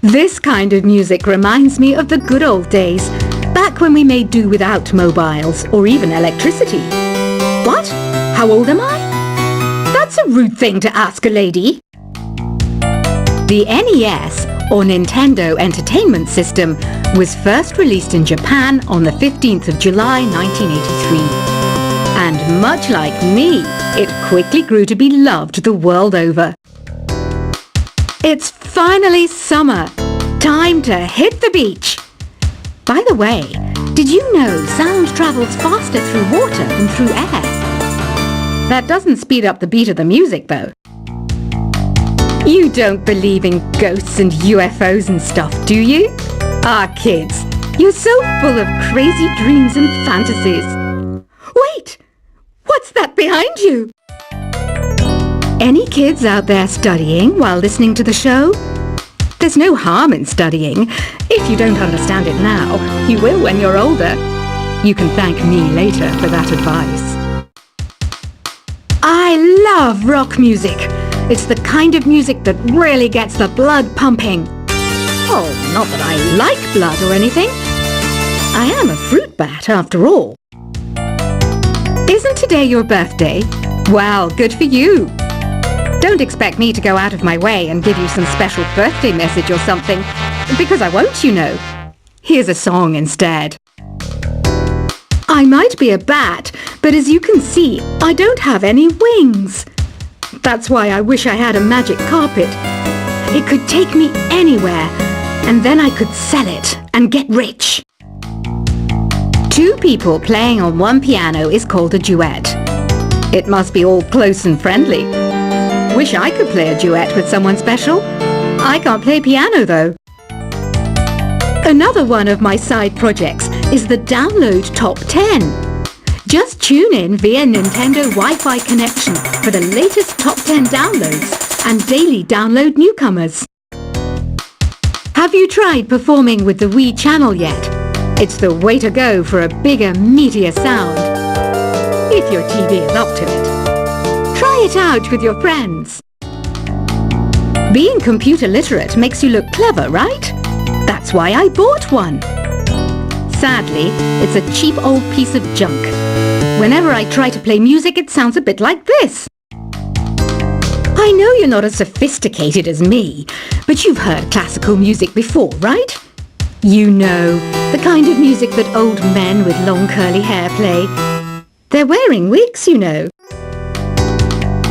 This kind of music reminds me of the good old days, back when we made do without mobiles or even electricity. What? How old am I? That's a rude thing to ask a lady. The NES, or Nintendo Entertainment System, was first released in Japan on the 15th of July 1983. And much like me, it quickly grew to be loved the world over. It's finally summer. Time to hit the beach. By the way, did you know sound travels faster through water than through air? That doesn't speed up the beat of the music, though. You don't believe in ghosts and UFOs and stuff, do you? Ah, kids, you're so full of crazy dreams and fantasies. Wait! What's that behind you? Any kids out there studying while listening to the show? There's no harm in studying. If you don't understand it now, you will when you're older. You can thank me later for that advice. I love rock music. It's the kind of music that really gets the blood pumping. Oh, not that I like blood or anything. I am a fruit bat after all. Isn't today your birthday? Well, good for you. Don't expect me to go out of my way and give you some special birthday message or something, because I won't, you know. Here's a song instead. I might be a bat, but as you can see, I don't have any wings. That's why I wish I had a magic carpet. It could take me anywhere, and then I could sell it and get rich. Two people playing on one piano is called a duet. It must be all close and friendly. Wish I could play a duet with someone special. I can't play piano though. Another one of my side projects is the Download Top 10. Just tune in via Nintendo Wi-Fi connection for the latest Top 10 downloads and daily download newcomers. Have you tried performing with the Wii channel yet? It's the way to go for a bigger, meatier sound. If your TV is up to it. Try it out with your friends. Being computer literate makes you look clever, right? That's why I bought one. Sadly, it's a cheap old piece of junk. Whenever I try to play music, it sounds a bit like this. I know you're not as sophisticated as me, but you've heard classical music before, right? You know, the kind of music that old men with long curly hair play. They're wearing wigs, you know.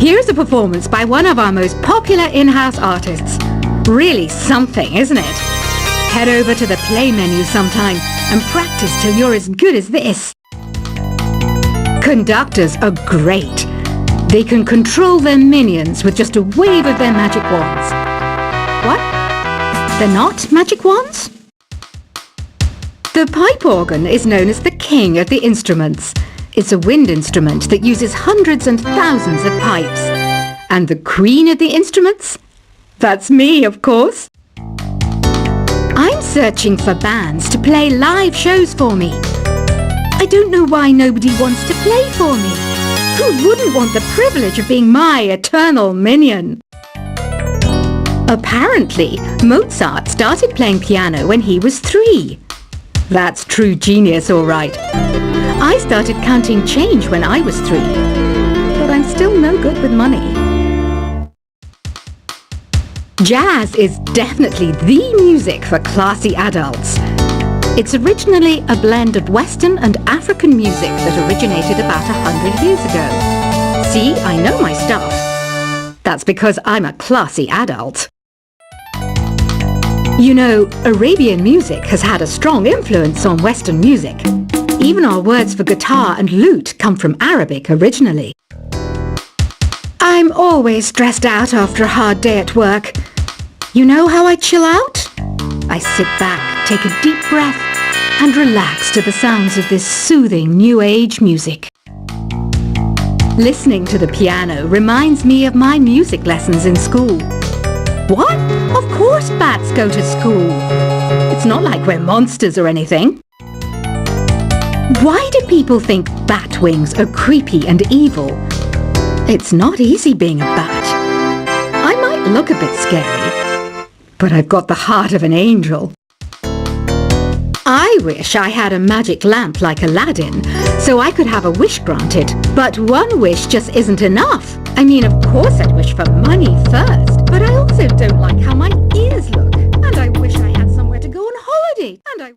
Here's a performance by one of our most popular in-house artists. Really something, isn't it? Head over to the play menu sometime and practice till you're as good as this. Conductors are great. They can control their minions with just a wave of their magic wands. What? They're not magic wands? The pipe organ is known as the king of the instruments. It's a wind instrument that uses hundreds and thousands of pipes. And the queen of the instruments? That's me, of course. I'm searching for bands to play live shows for me. I don't know why nobody wants to play for me. Who wouldn't want the privilege of being my eternal minion? Apparently, Mozart started playing piano when he was 3. That's true genius, all right. I started counting change when I was 3, but I'm still no good with money. Jazz is definitely the music for classy adults. It's originally a blend of Western and African music that originated about 100 years ago. See, I know my stuff. That's because I'm a classy adult. You know, Arabian music has had a strong influence on Western music. Even our words for guitar and lute come from Arabic originally. I'm always stressed out after a hard day at work. You know how I chill out? I sit back, take a deep breath, and relax to the sounds of this soothing new age music. Listening to the piano reminds me of my music lessons in school. What? Of course bats go to school. It's not like we're monsters or anything. Why do people think bat wings are creepy and evil? It's not easy being a bat. I might look a bit scary, but I've got the heart of an angel. I wish I had a magic lamp like Aladdin, so I could have a wish granted. But one wish just isn't enough. I mean, of course I'd wish for money first, but I also don't like how my ears look. And I wish I had somewhere to go on holiday. And I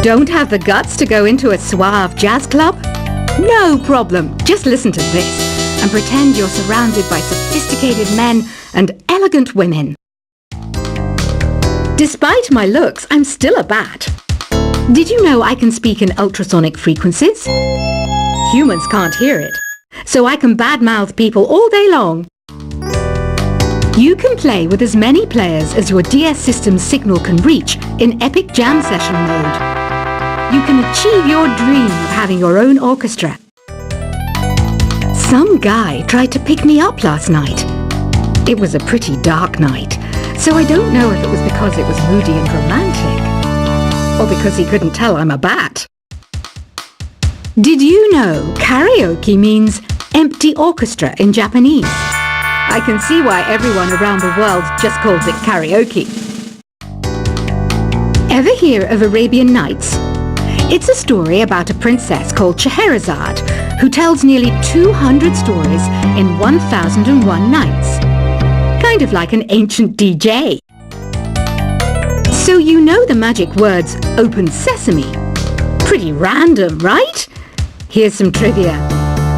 don't have the guts to go into a suave jazz club? No problem. Just listen to this and pretend you're surrounded by sophisticated men and elegant women. Despite my looks, I'm still a bat. Did you know I can speak in ultrasonic frequencies? Humans can't hear it, so I can badmouth people all day long. You can play with as many players as your DS system's signal can reach in epic jam session mode. You can achieve your dream of having your own orchestra. Some guy tried to pick me up last night. It was a pretty dark night, so I don't know if it was because it was moody and romantic, or because he couldn't tell I'm a bat. Did you know karaoke means empty orchestra in Japanese? I can see why everyone around the world just calls it karaoke. Ever hear of Arabian Nights? It's a story about a princess called Scheherazade who tells nearly 200 stories in 1001 nights. Kind of like an ancient DJ. So you know the magic words open sesame. Pretty random, right? Here's some trivia.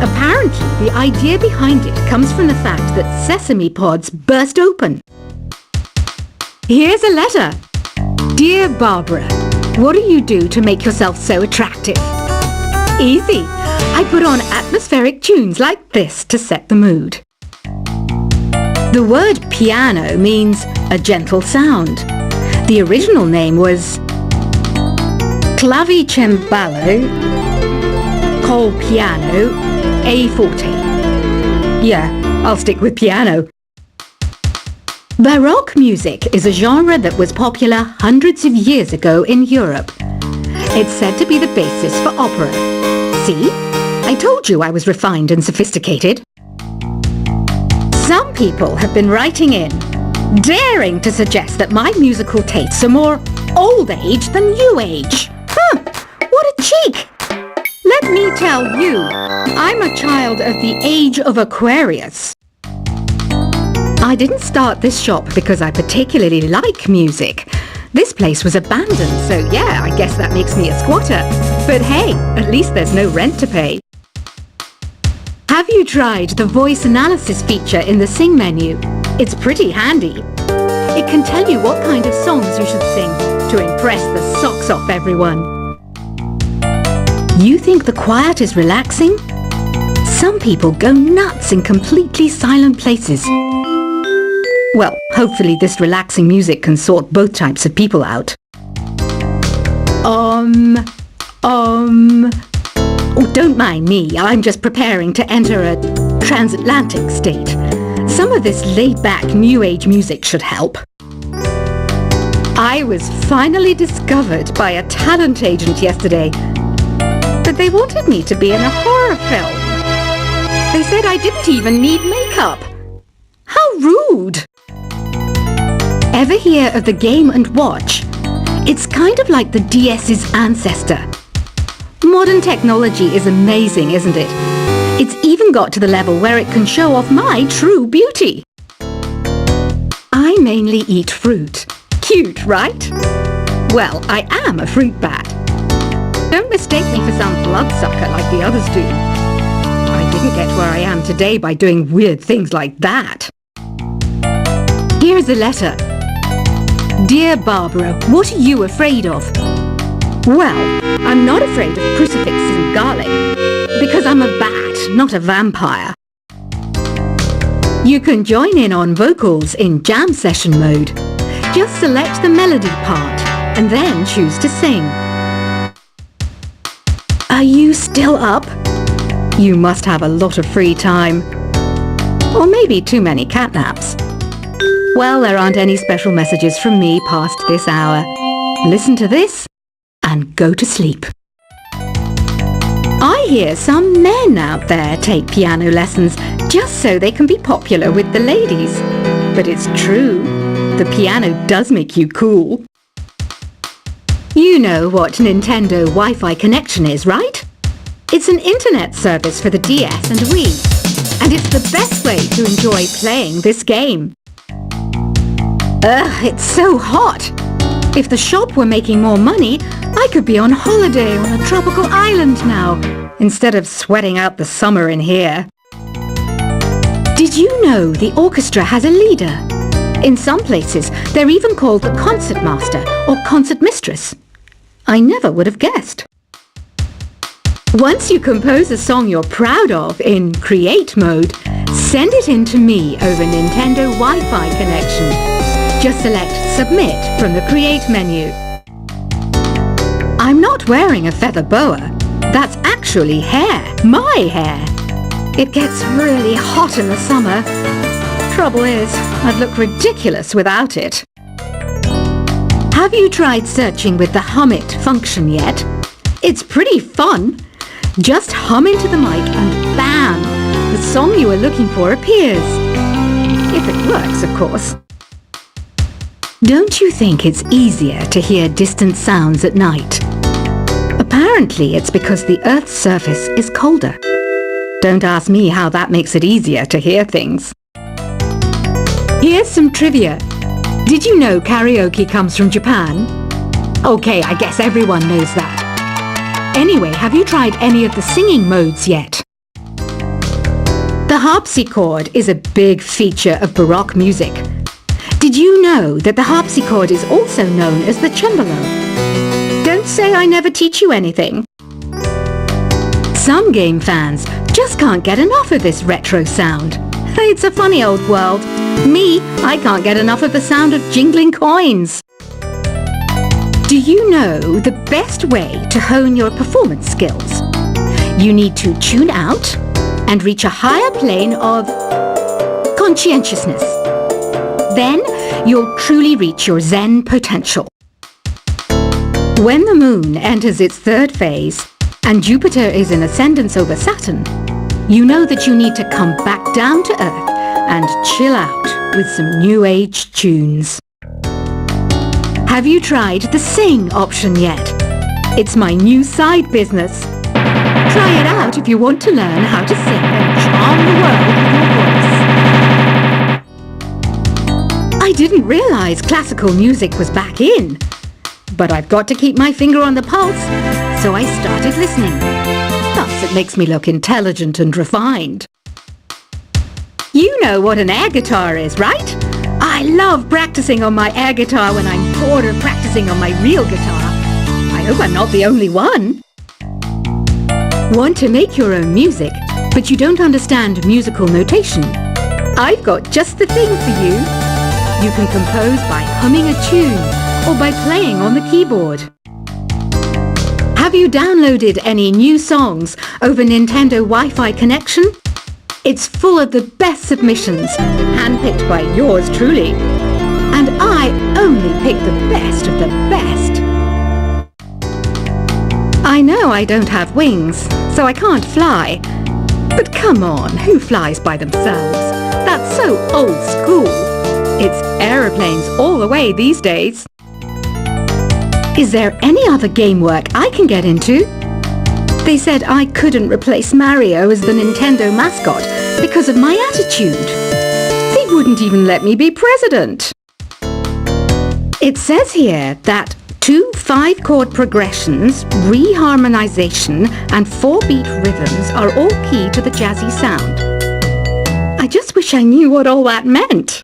Apparently, the idea behind it comes from the fact that sesame pods burst open. Here's a letter. Dear Barbara, what do you do to make yourself so attractive? Easy. I put on atmospheric tunes like this to set the mood. The word piano means a gentle sound. The original name was clavicembalo col piano a forte. Yeah, I'll stick with piano. Baroque music is a genre that was popular hundreds of years ago in Europe. It's said to be the basis for opera. See? I told you I was refined and sophisticated. Some people have been writing in, daring to suggest that my musical tastes are more old age than new age. What a cheek! Let me tell you, I'm a child of the age of Aquarius. I didn't start this shop because I particularly like music. This place was abandoned, so yeah, I guess that makes me a squatter. But hey, at least there's no rent to pay. Have you tried the voice analysis feature in the Sing menu? It's pretty handy. It can tell you what kind of songs you should sing to impress the socks off everyone. You think the quiet is relaxing? Some people go nuts in completely silent places. Well, hopefully this relaxing music can sort both types of people out. Oh, don't mind me. I'm just preparing to enter a transatlantic state. Some of this laid-back New Age music should help. I was finally discovered by a talent agent yesterday, but they wanted me to be in a horror film. They said I didn't even need makeup. How rude! Ever hear of the Game & Watch? It's kind of like the DS's ancestor. Modern technology is amazing, isn't it? It's even got to the level where it can show off my true beauty. I mainly eat fruit. Cute, right? Well, I am a fruit bat. Don't mistake me for some bloodsucker like the others do. I didn't get where I am today by doing weird things like that. Here's a letter. Dear Barbara, what are you afraid of? Well, I'm not afraid of crucifixes and garlic, because I'm a bat, not a vampire. You can join in on vocals in jam session mode. Just select the melody part, and then choose to sing. Are you still up? You must have a lot of free time. Or maybe too many catnaps. Well, there aren't any special messages from me past this hour. Listen to this and go to sleep. I hear some men out there take piano lessons just so they can be popular with the ladies. But it's true. the piano does make you cool. You know what Nintendo Wi-Fi Connection is, right? It's an internet service for the DS and Wii, and it's the best way to enjoy playing this game. Ugh, it's so hot! If the shop were making more money, I could be on holiday on a tropical island now, instead of sweating out the summer in here. Did you know the orchestra has a leader? In some places, they're even called the concertmaster or concertmistress. I never would have guessed. Once you compose a song you're proud of in Create mode, send it in to me over Nintendo Wi-Fi Connection. Just select Submit from the Create menu. I'm not wearing a feather boa. That's actually hair, my hair. It gets really hot in the summer. Trouble is, I'd look ridiculous without it. Have you tried searching with the Hum It function yet? It's pretty fun. Just hum into the mic and bam! The song you are looking for appears. If it works, of course. Don't you think it's easier to hear distant sounds at night? Apparently it's because the Earth's surface is colder. Don't ask me how that makes it easier to hear things. Here's some trivia. Did you know karaoke comes from Japan? Okay, I guess everyone knows that. Anyway, have you tried any of the singing modes yet? The harpsichord is a big feature of Baroque music. Did you know that the harpsichord is also known as the cembalo? Don't say I never teach you anything. Some game fans just can't get enough of this retro sound. It's a funny old world. Me, I can't get enough of the sound of jingling coins. Do you know the best way to hone your performance skills? You need to tune out and reach a higher plane of conscientiousness. Then you'll truly reach your Zen potential. When the moon enters its third phase and Jupiter is in ascendance over Saturn, you know that you need to come back down to Earth and chill out with some new age tunes. Have you tried the Sing option yet? It's my new side business. Try it out if you want to learn how to sing and charm the world with your voice. I didn't realize classical music was back in. But I've got to keep my finger on the pulse, so I started listening. Thus it makes me look intelligent and refined. You know what an air guitar is, right? I love practicing on my air guitar when I'm bored of practicing on my real guitar. I hope I'm not the only one. Want to make your own music, but you don't understand musical notation? I've got just the thing for you. You can compose by humming a tune or by playing on the keyboard. Have you downloaded any new songs over Nintendo Wi-Fi Connection? It's full of the best submissions, handpicked by yours truly. And I only pick the best of the best. I know I don't have wings, so I can't fly. But come on, who flies by themselves? That's so old school. It's aeroplanes all the way these days. Is there any other game work I can get into? They said I couldn't replace Mario as the Nintendo mascot because of my attitude. They wouldn't even let me be president. It says here that 2 5-chord progressions, reharmonization, and 4-beat rhythms are all key to the jazzy sound. I just wish I knew what all that meant.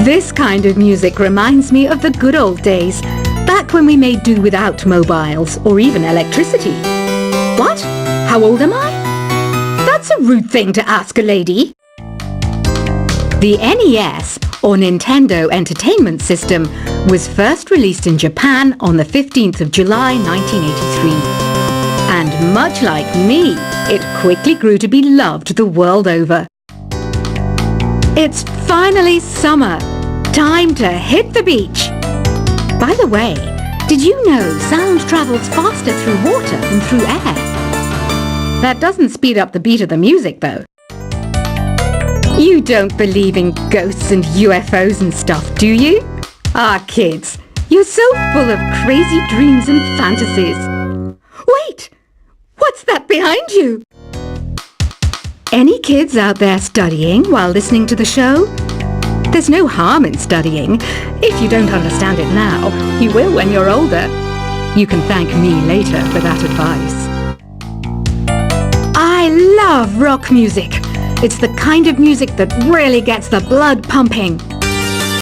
This kind of music reminds me of the good old days, back when we made do without mobiles or even electricity. What? How old am I? That's a rude thing to ask a lady. The NES, or Nintendo Entertainment System, was first released in Japan on the 15th of July 1983. And much like me, it quickly grew to be loved the world over. It's finally summer. Time to hit the beach. By the way, did you know sound travels faster through water than through air? That doesn't speed up the beat of the music, though. You don't believe in ghosts and UFOs and stuff, do you? Ah, kids, you're so full of crazy dreams and fantasies. Wait! What's that behind you? Any kids out there studying while listening to the show? There's no harm in studying. If you don't understand it now, you will when you're older. You can thank me later for that advice. I love rock music. It's the kind of music that really gets the blood pumping.